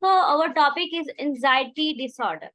So our topic is anxiety disorder.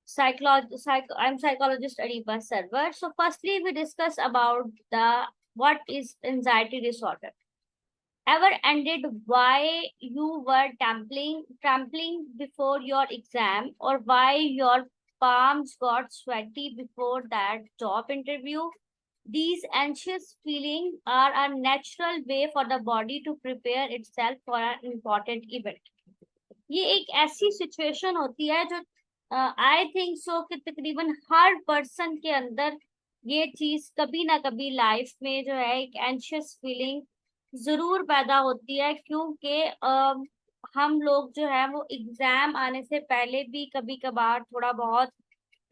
I'm psychologist Ariba Server. So firstly, we discuss about the what is anxiety disorder. Ever ended why you were trampling before your exam, or why your palms got sweaty before that job interview? These anxious feelings are a natural way for the body to prepare itself for an important event. ये एक ऐसी situation होती है जो I think so कि तकरीबन हर person के अंदर ये चीज कभी ना कभी लाइफ में जो है एक एंशियस फीलिंग जरूर पैदा होती है, क्योंकि हम लोग जो है वो एग्जाम आने से पहले भी कभी कभार थोड़ा बहुत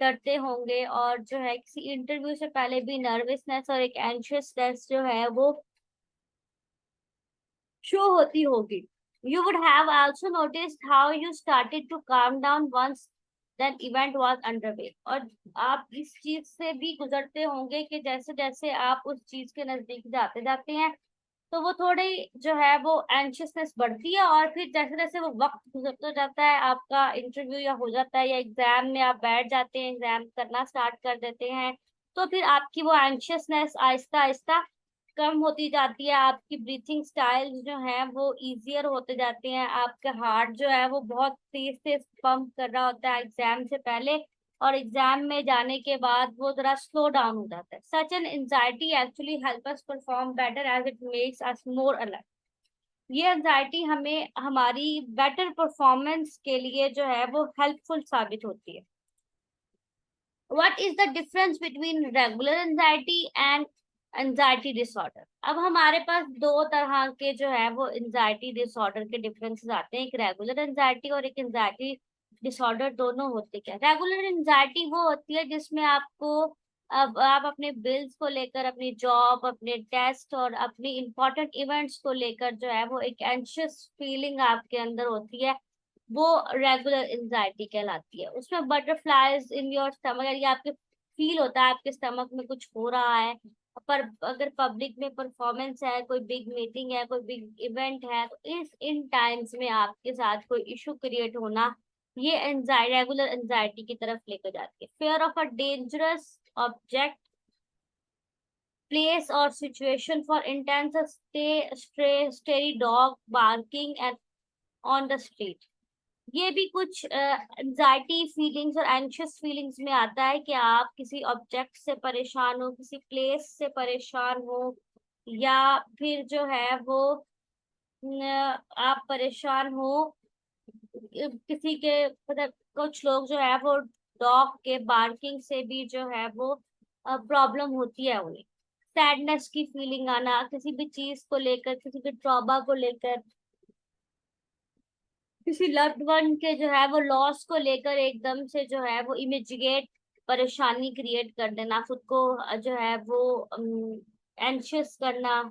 डरते होंगे, और जो है किसी इंटरव्यू से पहले भी नर्वसनेस और एक एंशियसनेस जो है वो शो होती होगी. You would have also noticed how you started to calm down once that event was underway. और आप इस चीज से भी गुजरते होंगे कि जैसे जैसे आप उस चीज के नजदीक जाते जाते हैं तो वो थोड़ी जो है वो एंशियसनेस बढ़ती है, और फिर जैसे जैसे वो वक्त गुजरता जाता है, आपका इंटरव्यू या हो जाता है या एग्जाम में आप बैठ जाते हैं, एग्जाम करना स्टार्ट कर देते हैं, तो फिर आपकी वो एंशियसनेस आहिस्ता आहिस्ता कम होती जाती है. आपकी ब्रीथिंग स्टाइल्स जो है वो इजियर होते जाते हैं. आपका हार्ट जो है वो बहुत तेज तेज पंप कर रहा होता है एग्जाम से पहले, और एग्जाम में जाने के बाद वो जरा स्लो डाउन हो जाता है. Such an anxiety actually help us perform better as it makes us more alert. ये एंजाइटी हमें हमारी बेटर परफॉर्मेंस के लिए जो है वो हेल्पफुल साबित होती है. What is the difference between regular anxiety and anxiety disorder? अब हमारे पास दो तरह के जो है वो एंजाइटी डिसऑर्डर के डिफरेंसेस आते हैं, एक रेगुलर एंजाइटी और एक एंजाइटी डिसऑर्डर. दोनों होते क्या? रेगुलर एंजाइटी वो होती है जिसमें आपको अब आप अपने बिल्स को लेकर, अपनी जॉब, अपने टेस्ट और अपनी इंपॉर्टेंट इवेंट्स को लेकर जो है वो एक एंशियस फीलिंग आपके अंदर होती है, वो रेगुलर एंजाइटी कहलाती है. उसमें बटरफ्लाइज इन योर स्टमक, ये आपके फील होता है आपके स्टमक में कुछ हो रहा है. पर अगर पब्लिक में परफॉर्मेंस है, कोई बिग मीटिंग है, कोई बिग इवेंट है, तो इस इन टाइम्स में आपके साथ कोई इशू क्रिएट होना, ये एंजाइटी रेगुलर एंजाइटी की तरफ लेकर जाती है. Fair of a dangerous object, place or situation, for instance a stray dog barking at on the street. ये भी कुछ एंजाइटी फीलिंग्स और एंशियस फीलिंग्स में आता है कि आप किसी ऑब्जेक्ट से परेशान हो, किसी प्लेस से परेशान हो, या फिर जो है वो आप परेशान हो किसी के, मतलब कुछ लोग जो है वो डॉग के बार्किंग से भी जो है वो प्रॉब्लम होती है उन्हें. सैडनेस की फीलिंग आना किसी भी चीज को लेकर, किसी के ट्रॉमा को लेकर, किसी लव्ड वन के जो है वो लॉस को लेकर एकदम से जो है वो इमिजिएट परेशानी क्रिएट कर देना, खुद को जो है वो एंशियस करना.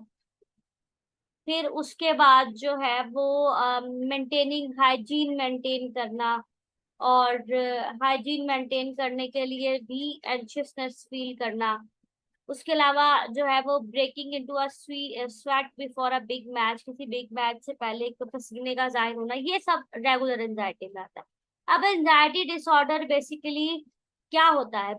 फिर उसके बाद जो है वो मेंटेनिंग हाइजीन मेंटेन करना, और हाइजीन मेंटेन करने के लिए भी एंशियसनेस फील करना. उसके अलावा जो है वो breaking into a sweat before a big match, किसी बिग मैच से पहले एक पसीने का जाहिर होना, ये सब रेगुलर एंजाइटी में आता है. अब एंजाइटी डिसऑर्डर बेसिकली क्या होता है?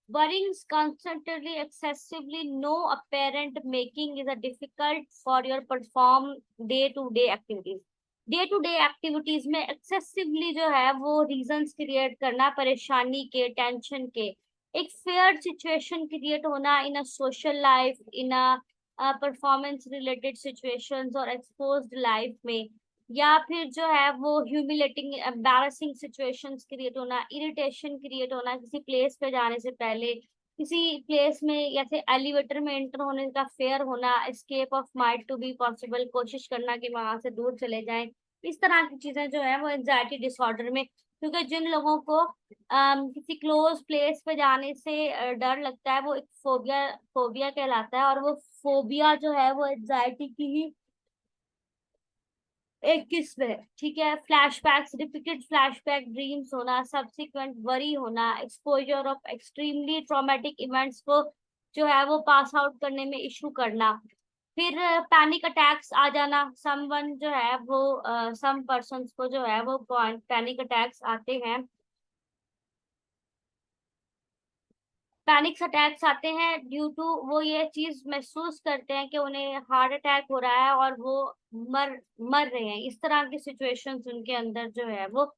worrying constantly, excessively, no apparent making is a difficult for your perform day to day activities. Day to day activities में एक्सेसिवली जो है वो रीजंस क्रिएट करना, परेशानी के, टेंशन के, एक फेयर सिचुएशन क्रिएट होना in a social life, in a performance related situations और एक्सपोज्ड लाइफ में, या फिर जो है वो ह्यूमिलेटिंग एम्बैरसिंग सिचुएशंस क्रिएट होना, इरिटेशन क्रिएट होना किसी प्लेस पे जाने से पहले, किसी प्लेस में जैसे एलिवेटर में एंटर होने का फेयर होना, escape of might to be possible, कोशिश करना कि वहां से दूर चले जाएं. इस तरह की चीजें जो है वो एंजाइटी डिसऑर्डर में, क्योंकि जिन लोगों को किसी क्लोज प्लेस पे जाने से डर लगता है, वो एक फोबिया फोबिया कहलाता है, और वो फोबिया जो है वो एंजाइटी की ही एक किस्म है. ठीक है. फ्लैशबैक्स, रिपीटेड फ्लैशबैक ड्रीम्स होना, सब्सिक्वेंट वरी होना, exposure of extremely traumatic events को जो है वो पास आउट करने में इशू करना. फिर पैनिक अटैक्स आ जाना, समवन जो है वो सम पर्सन्स को जो है वो पैनिक अटैक्स आते हैं। पैनिक अटैक्स आते हैं ड्यू टू वो ये चीज महसूस करते हैं कि उन्हें हार्ट अटैक हो रहा है और वो मर मर रहे हैं। इस तरह की सिचुएशंस उनके अंदर जो है वो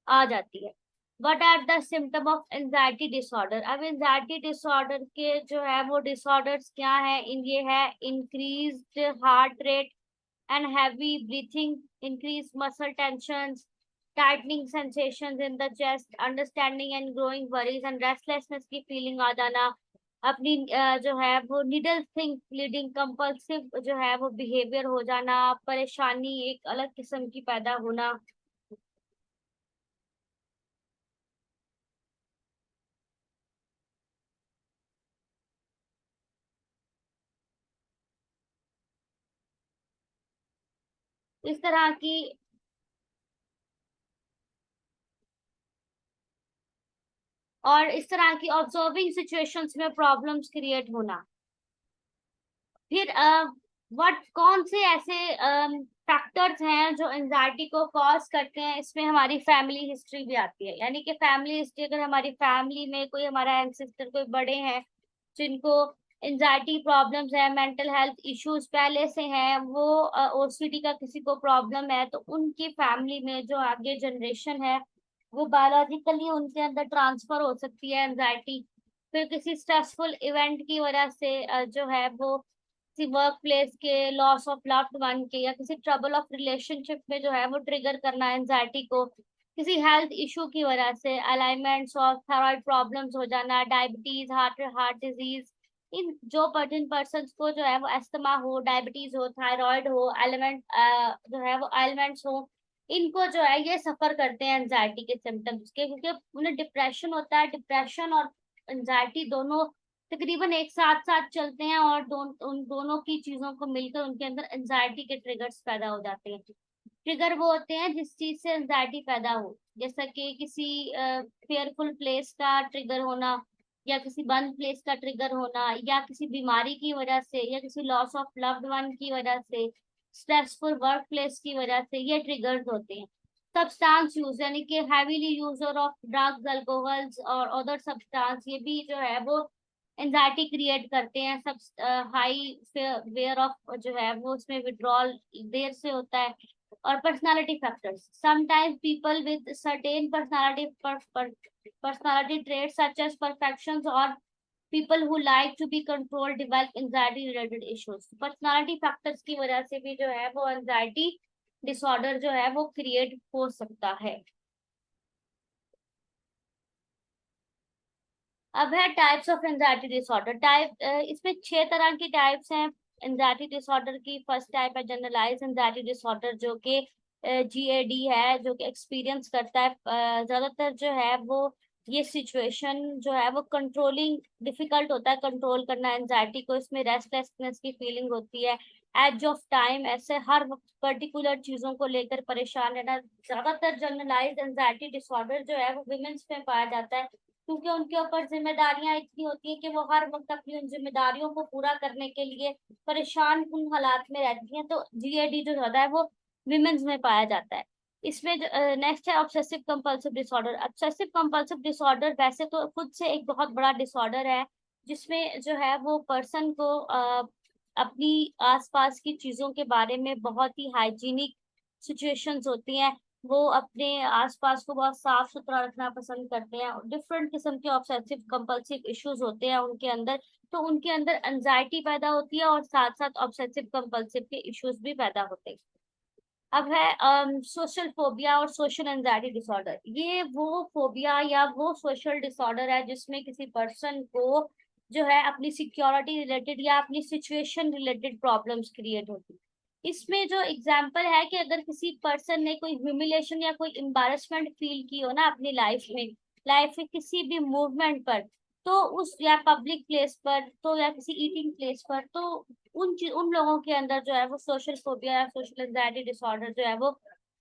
आ जाती है। What are the symptom of anxiety disorder. अब एंजाइटी डिसऑर्डर के जो है वो डिसऑर्डर्स क्या है, इन ये है increased heart rate and heavy breathing, increased muscle tensions, tightening sensations in the chest, understanding and growing worries and restlessness की feeling आ जाना, अपनी जो है वो नीडल थिंक लीडिंग कंपल्सिव जो है वो बिहेवियर हो जाना, परेशानी एक अलग किस्म की पैदा होना। इस तरह की और इस तरह की ऑब्जर्विंग सिचुएशंस में प्रॉब्लम्स क्रिएट होना। फिर व्हाट कौन से ऐसे फैक्टर्स हैं जो एंजाइटी को कॉज करते हैं, इसमें हमारी फैमिली हिस्ट्री भी आती है। यानी कि फैमिली हिस्ट्री, अगर हमारी फैमिली में कोई हमारा एंसेस्टर कोई बड़े हैं जिनको एंजाइटी प्रॉब्लम्स है, मेंटल हेल्थ इश्यूज पहले से हैं, वो ओसीडी का किसी को प्रॉब्लम है, तो उनकी फैमिली में जो आगे जनरेशन है वो बायोलॉजिकली उनके अंदर ट्रांसफर हो सकती है एंजाइटी। फिर किसी स्ट्रेसफुल इवेंट की वजह से जो है वो किसी वर्क प्लेस के लॉस ऑफ लव्ड वन के या किसी ट्रबल ऑफ रिलेशनशिप में जो है वो ट्रिगर करना एंजाइटी को, किसी हेल्थ इशू की वजह से अलाइनमेंट्स और थायराइड प्रॉब्लम्स हो जाना, डायबिटीज, हार्ट हार्ट डिजीज, इन जो जिन पर्सन को जो है वो अस्थमा हो, डायबिटीज हो, थायराइड हो, एलिमेंट जो है वो एलिमेंट्स हो, इनको जो है ये सफर करते हैं एंजाइटी के सिम्टम्स के, क्योंकि उन्हें डिप्रेशन होता है। डिप्रेशन और एंजाइटी दोनों तकरीबन एक साथ साथ चलते हैं और उन दोनों की चीजों को मिलकर उनके अंदर एंजाइटी के ट्रिगर्स पैदा हो जाते हैं। ट्रिगर वो होते हैं जिस चीज से एंजाइटी पैदा हो, जैसा कि किसी फेयरफुल प्लेस का ट्रिगर होना, या किसी बंद प्लेस का ट्रिगर होना, या किसी बीमारी की वजह से, या किसी लॉस ऑफ लव्ड वन की वजह से, स्ट्रेसफुल वर्क प्लेस की वजह से ये ट्रिगर्स होते हैं। सब्सटेंस यूज, यानी कि heavily user of drugs, alcohols और अदर सब्सटेंस, ये भी जो है वो एंजाइटी क्रिएट करते हैं। सब हाई वेयर ऑफ जो है वो उसमें विड्रॉल देर से होता है। और personality factors, sometimes people with certain personality traits such as perfections और people who like to be controlled develop anxiety related issues। Personality factors की वजह से भी जो है वो एंजाइटी डिसऑर्डर जो है वो क्रिएट हो सकता है। अब है types of anxiety disorder. Type इसमें 6 तरह की टाइप्स हैं एंजाइटी डिसऑर्डर की। फर्स्ट टाइप है जनरलाइज एंजाइटी डिसऑर्डर, जो कि जीएडी है, जो कि एक्सपीरियंस करता है ज्यादातर जो है वो ये सिचुएशन जो है वो कंट्रोलिंग डिफिकल्ट होता है कंट्रोल करना एंजाइटी को। इसमें रेस्टलेसनेस की फीलिंग होती है, एज ऑफ टाइम, ऐसे हर वक्त पर्टिकुलर चीजों को लेकर परेशान रहना। ज्यादातर जनरलाइज एंजाइटी डिसऑर्डर जो है वो विमेंस में पाया जाता है, क्योंकि उनके ऊपर जिम्मेदारियां इतनी होती है कि वो हर वक्त अपनी उन जिम्मेदारियों को पूरा करने के लिए परेशान उन हालात में रहती हैं। तो जीएडी जो होता है वो विमेन्स में पाया जाता है। इसमें नेक्स्ट है obsessive compulsive disorder. Obsessive compulsive disorder वैसे तो खुद से एक बहुत बड़ा डिसऑर्डर है, जिसमें जो है वो पर्सन को अपनी आसपास की चीजों के बारे में बहुत ही हाइजीनिक सिचुएशंस होती हैं, वो अपने आसपास को बहुत साफ सुथरा रखना पसंद करते हैं। डिफरेंट किस्म के ऑब्सेसिव कंपल्सिव इश्यूज होते हैं उनके अंदर, तो उनके अंदर एंजाइटी पैदा होती है और साथ साथ ऑब्सेसिव कंपल्सिव के इश्यूज भी पैदा होते हैं। अब है सोशल फोबिया और सोशल एंजाइटी डिसऑर्डर। ये वो फोबिया या वो सोशल डिसऑर्डर है जिसमें किसी पर्सन को जो है अपनी सिक्योरिटी रिलेटेड या अपनी सिचुएशन रिलेटेड प्रॉब्लम्स क्रिएट होती है। इसमें जो एग्जांपल है कि अगर किसी पर्सन ने कोई ह्यूमिलेशन या कोई एम्बारसमेंट फील की हो ना अपनी लाइफ में किसी भी मूवमेंट पर, तो उस या पब्लिक प्लेस पर, तो या किसी ईटिंग प्लेस पर, तो उन लोगों के अंदर जो है वो सोशल फोबिया या सोशल एंजाइटी डिसऑर्डर जो है वो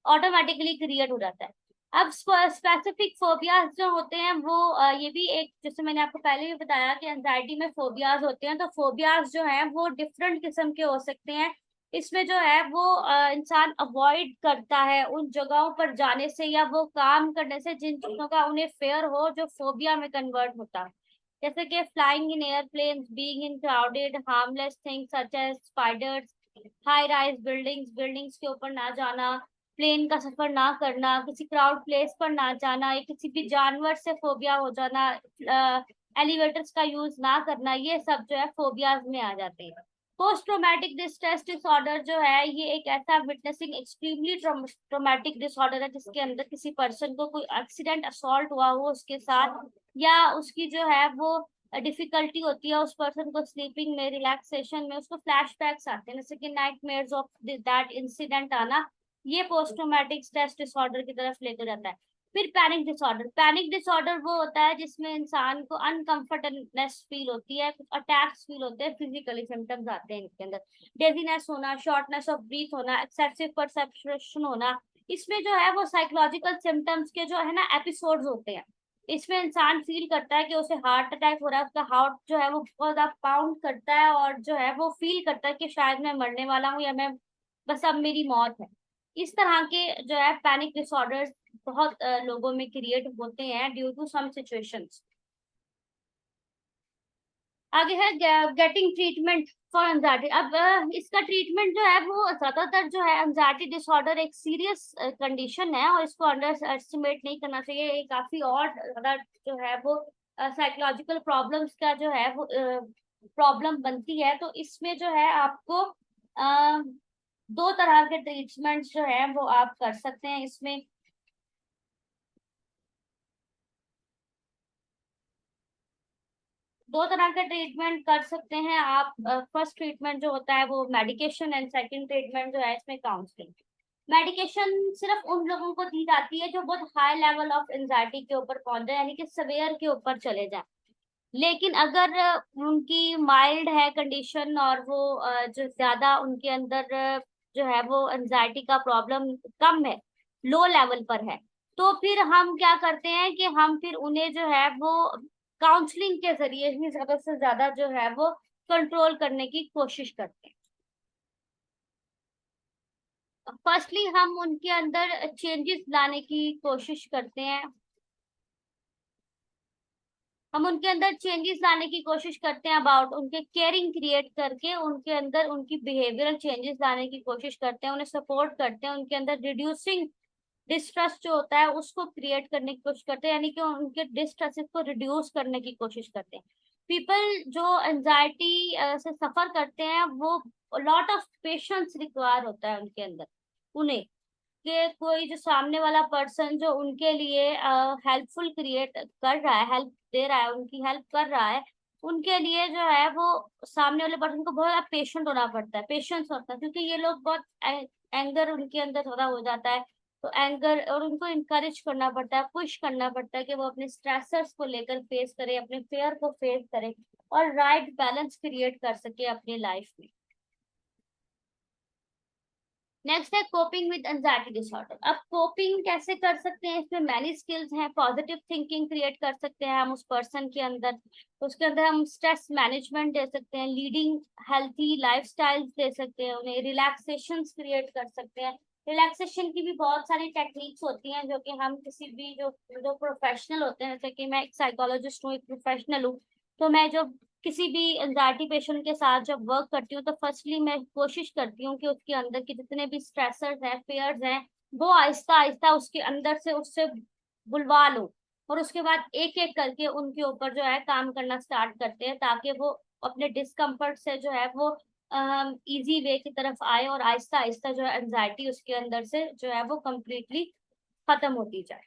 ऑटोमेटिकली क्रिएट हो जाता है। अब स्पेसिफिक फोबियाज जो होते हैं वो ये भी एक, जैसे मैंने आपको पहले भी बताया कि एंजाइटी में फोबियाज होते हैं, तो फोबियाज जो हैं वो डिफरेंट किस्म के हो सकते हैं। इसमें जो है वो इंसान अवॉइड करता है उन जगहों पर जाने से या वो काम करने से जिन चीजों का उन्हें फेयर हो, जो फोबिया में कन्वर्ट होता है। जैसे कि flying in airplanes, being in crowded harmless things such as spiders, high rise buildings, buildings के ऊपर ना जाना, प्लेन का सफर ना करना, किसी क्राउड प्लेस पर ना जाना, या किसी भी जानवर से फोबिया हो जाना, एलिवेटर्स का यूज ना करना, ये सब जो है फोबियाज में आ जाते हैं। पोस्ट ट्रोमैटिक डिस्ट्रेस डिसऑर्डर जो है ये एक ऐसा विटनेसिंग एक्सट्रीमली ट्रोमैटिक डिसऑर्डर है जिसके अंदर किसी पर्सन को कोई एक्सीडेंट असॉल्ट हुआ हो उसके साथ, या उसकी जो है वो डिफिकल्टी होती है उस पर्सन को स्लीपिंग में, रिलैक्सेशन में, उसको फ्लैशबैक्स आते हैं जैसे कि नाइटमेयर्स ऑफ दैट इंसिडेंट आना, ये पोस्ट ट्रोमैटिक स्ट्रेस डिसऑर्डर की तरफ लेकर जाता है। फिर पैनिक डिसऑर्डर, पैनिक डिसऑर्डर वो होता है जिसमें इंसान को अनकंफर्टेबनेस फील होती है, कुछ अटैक्स फील होते हैं, फिजिकली सिम्टम्स आते हैं इसके अंदर, डेजीनेस होना, शॉर्टनेस ऑफ ब्रीथ होना, एक्सेसिव परसेप्शन होना। इसमें जो है वो साइकोलॉजिकल सिम्टम्स के जो है ना एपिसोड्स होते हैं। इसमें इंसान फील करता है कि उसे हार्ट अटैक हो रहा है, उसका हार्ट जो है वो बहुत ज्यादा पाउंड करता है और जो है वो फील करता है कि शायद मैं मरने वाला हूँ या मैं बस अब मेरी मौत है। इस तरह के जो है पैनिक डिसऑर्डर्स बहुत लोगों में क्रिएट होते हैं ड्यू टू सम सिचुएशंस। आगे है गेटिंग ट्रीटमेंट फॉर एंजाइटी। अब इसका ट्रीटमेंट जो है वो ज्यादातर जो है, एंजाइटी डिसऑर्डर एक सीरियस कंडीशन है और इसको अंडर एस्टिमेट नहीं करना चाहिए। ये काफी और ज्यादा जो है वो साइकोलॉजिकल प्रॉब्लम्स का जो है वो प्रॉब्लम बनती है। तो इसमें जो है आपको दो तरह के ट्रीटमेंट्स जो है वो आप कर सकते हैं। इसमें दो तरह का ट्रीटमेंट कर सकते हैं आप। फर्स्ट ट्रीटमेंट जो होता है वो मेडिकेशन, एंड सेकंड ट्रीटमेंट जो है इसमें काउंसलिंग। मेडिकेशन सिर्फ उन लोगों को दी जाती है जो बहुत हाई लेवल ऑफ एंजाइटी के ऊपर पहुंच जाए, यानी कि सवेयर के ऊपर चले जाए। लेकिन अगर उनकी माइल्ड है कंडीशन और वो जो ज्यादा उनके अंदर जो है वो एंजाइटी का प्रॉब्लम कम है, लो लेवल पर है, तो फिर हम क्या करते हैं कि हम फिर उन्हें जो है वो काउंसलिंग के जरिए ही ज्यादा से ज्यादा जो है वो कंट्रोल करने की कोशिश करते हैं। फर्स्टली हम उनके अंदर चेंजेस लाने की कोशिश करते हैं। हम उनके अंदर चेंजेस लाने की कोशिश करते हैं, अबाउट उनके केयरिंग क्रिएट करके उनके अंदर उनकी बिहेवियरल चेंजेस लाने की कोशिश करते हैं, उन्हें सपोर्ट करते हैं, उनके अंदर रिड्यूसिंग डिस्ट्रस्ट जो होता है उसको क्रिएट करने की कोशिश करते हैं, यानी कि उनके डिस्ट्रेस को रिड्यूस करने की कोशिश करते हैं। पीपल जो एंजाइटी से सफर करते हैं वो लॉट ऑफ पेशेंस रिक्वायर होता है उनके अंदर, उन्हें कि कोई जो सामने वाला पर्सन जो उनके लिए हेल्पफुल क्रिएट कर रहा है, हेल्प दे रहा है, उनकी हेल्प कर रहा है, उनके लिए जो है वो सामने वाले पर्सन को बहुत ज्यादा पेशेंट होना पड़ता है, पेशेंस होता है, क्योंकि ये लोग बहुत एंगर उनके अंदर थोड़ा हो जाता है। तो एंगर, और उनको इनकरेज करना पड़ता है, पुश करना पड़ता है कि वो अपने स्ट्रेसर्स को लेकर फेस करे, अपने फेयर को फेस करे और राइट बैलेंस क्रिएट कर सके अपनी लाइफ में। नेक्स्ट है कोपिंग विद एंजाइटी डिसऑर्डर। अब कोपिंग कैसे कर सकते हैं, इसमें मैनी स्किल्स हैं। पॉजिटिव थिंकिंग क्रिएट कर सकते हैं हम उस पर्सन के अंदर, उसके अंदर हम स्ट्रेस मैनेजमेंट दे सकते हैं, लीडिंग हेल्थी लाइफस्टाइल्स दे सकते हैं, उन्हें रिलैक्सेशन क्रिएट कर सकते हैं। रिलैक्सेशन की भी बहुत सारी टेक्निक्स होती हैं जो कि हम किसी भी जो जो प्रोफेशनल होते हैं, जैसे कि मैं एक साइकोलॉजिस्ट हूँ, एक प्रोफेशनल हूँ, तो मैं जो किसी भी एंजाइटी पेशेंट के साथ जब वर्क करती हूँ तो फर्स्टली मैं कोशिश करती हूँ कि उसके अंदर के जितने भी स्ट्रेसर्स हैं, फेयर्स हैं, वो आहिस्ता आहिस्ता उसके अंदर से उससे बुलवा लूं, और उसके बाद एक एक करके उनके ऊपर जो है काम करना स्टार्ट करते हैं, ताकि वो अपने डिस्कम्फर्ट से जो है वो इजी वे की तरफ आए और आहिस्ता आहिस्ता जो है एंजाइटी उसके अंदर से जो है वो कम्प्लीटली खत्म होती जाए।